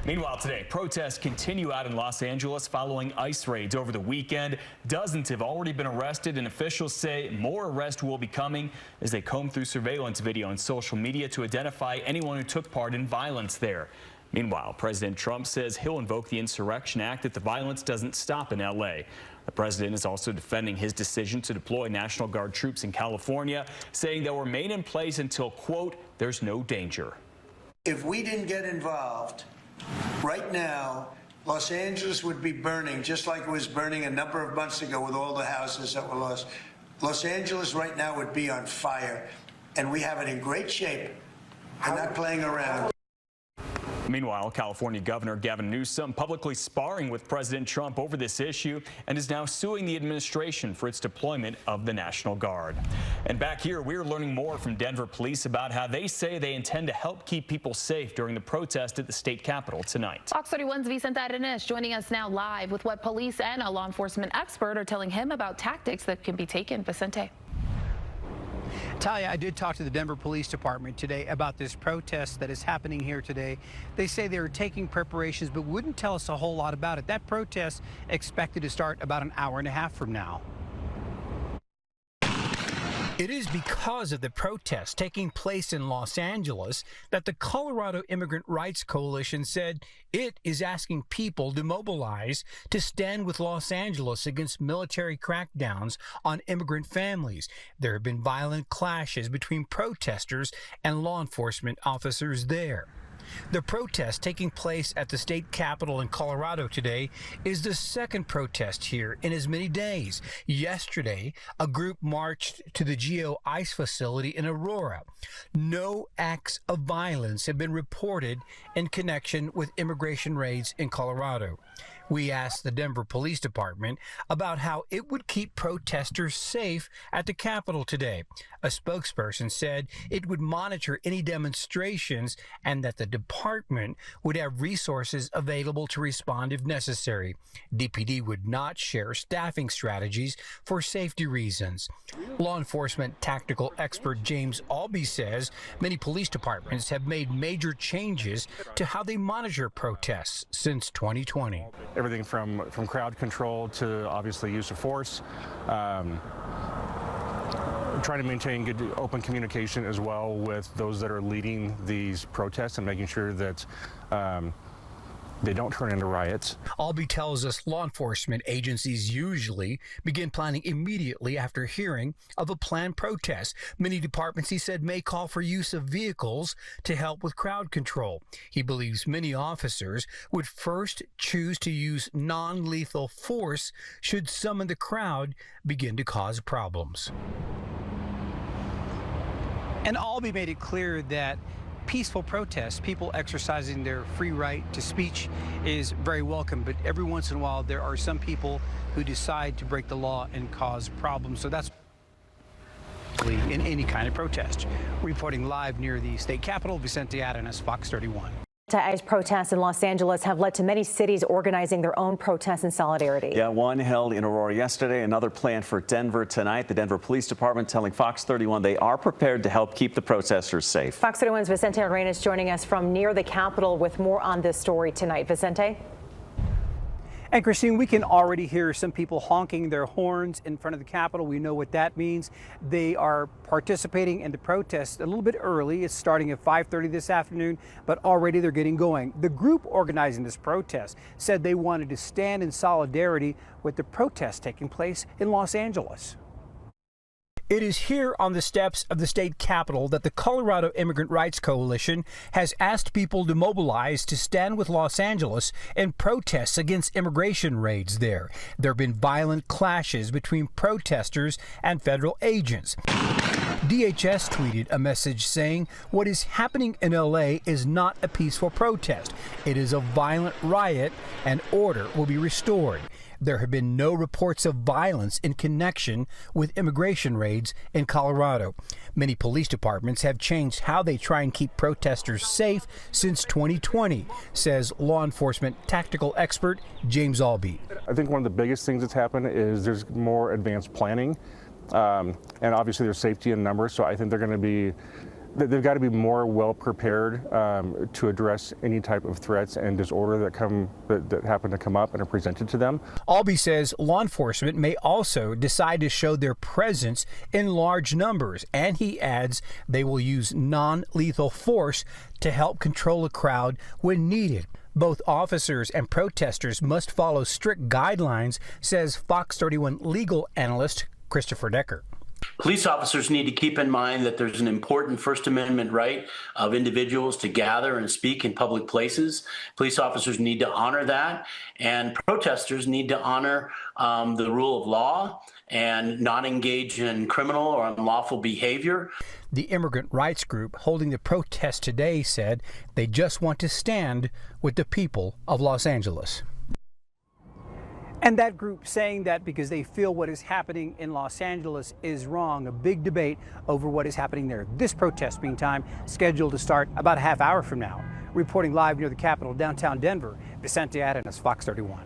Meanwhile, today, protests continue out in Los Angeles following ICE raids over the weekend. Dozens have already been arrested, and officials say more arrests will be coming as they comb through surveillance video and social media to identify anyone who took part in violence there. Meanwhile, President Trump says he'll invoke the Insurrection Act if the violence doesn't stop in L.A. The president is also defending his decision to deploy National Guard troops in California, saying they'll remain in place until, quote, there's no danger. If we didn't get involved, right now, Los Angeles would be burning, just like it was burning a number of months ago with all the houses that were lost. Los Angeles right now would be on fire, and we have it in great shape. I'm not playing around. Meanwhile, California Governor Gavin Newsom publicly sparring with President Trump over this issue and is now suing the administration for its deployment of the National Guard. And back here, we're learning more from Denver police about how they say they intend to help keep people safe during the protest at the state capitol tonight. Fox 31's Vicente Arenas joining us now live with what police and a law enforcement expert are telling him about tactics that can be taken. Vicente. Talia, I did talk to the Denver Police Department today about this protest that is happening here today. They say they are taking preparations, but wouldn't tell us a whole lot about it. That protest expected to start about an hour and a half from now. It is because of the protests taking place in Los Angeles that the Colorado Immigrant Rights Coalition said it is asking people to mobilize to stand with Los Angeles against military crackdowns on immigrant families. There have been violent clashes between protesters and law enforcement officers there. The protest taking place at the state capitol in Colorado today is the second protest here in as many days. Yesterday, a group marched to the GEO ICE facility in Aurora. No acts of violence have been reported in connection with immigration raids in Colorado. We asked the Denver Police Department about how it would keep protesters safe at the Capitol today. A spokesperson said it would monitor any demonstrations and that the department would have resources available to respond if necessary. DPD would not share staffing strategies for safety reasons. Law enforcement tactical expert James Allbee says many police departments have made major changes to how they monitor protests since 2020. Everything from crowd control to obviously use of force, trying to maintain good open communication as well with those that are leading these protests and making sure that they don't turn into riots. Allbee tells us law enforcement agencies usually begin planning immediately after hearing of a planned protest. Many departments, he said, may call for use of vehicles to help with crowd control. He believes many officers would first choose to use non-lethal force should some in the crowd begin to cause problems. And Allbee made it clear that peaceful protests, people exercising their free right to speech, is very welcome, but every once in a while there are some people who decide to break the law and cause problems. So that's in any kind of protest. Reporting live near the state capitol, Vicente Arenas, Fox 31. ICE protests in Los Angeles have led to many cities organizing their own protests in solidarity. Yeah, one held in Aurora yesterday, another planned for Denver tonight. The Denver Police Department telling Fox 31 they are prepared to help keep the protesters safe. Fox 31's Vicente Arenas joining us from near the Capitol with more on this story tonight. Vicente? And Christine, we can already hear some people honking their horns in front of the Capitol. We know what that means. They are participating in the protest a little bit early. It's starting at 5:30 this afternoon, but already they're getting going. The group organizing this protest said they wanted to stand in solidarity with the protest taking place in Los Angeles. It is here on the steps of the state capitol that the Colorado Immigrant Rights Coalition has asked people to mobilize to stand with Los Angeles in protests against immigration raids there. There have been violent clashes between protesters and federal agents. DHS tweeted a message saying what is happening in LA is not a peaceful protest. It is a violent riot and order will be restored. There have been no reports of violence in connection with immigration raids in Colorado. Many police departments have changed how they try and keep protesters safe since 2020, says law enforcement tactical expert James Allbee. I think one of the biggest things that's happened is there's more advanced planning, and obviously there's safety in numbers, so I think they're going to be they've got to be more well prepared to address any type of threats and disorder that happen to come up and are presented to them. Allbee says law enforcement may also decide to show their presence in large numbers, and he adds they will use non-lethal force to help control a crowd when needed. Both officers and protesters must follow strict guidelines, says Fox 31 legal analyst Christopher Decker. Police officers need to keep in mind that there's an important First Amendment right of individuals to gather and speak in public places. Police officers need to honor that, and protesters need to honor the rule of law and not engage in criminal or unlawful behavior. The immigrant rights group holding the protest today said they just want to stand with the people of Los Angeles. And that group saying that because they feel what is happening in Los Angeles is wrong. A big debate over what is happening there. This protest, meantime, scheduled to start about a half hour from now. Reporting live near the Capitol, downtown Denver, Vicente Arenas, Fox 31.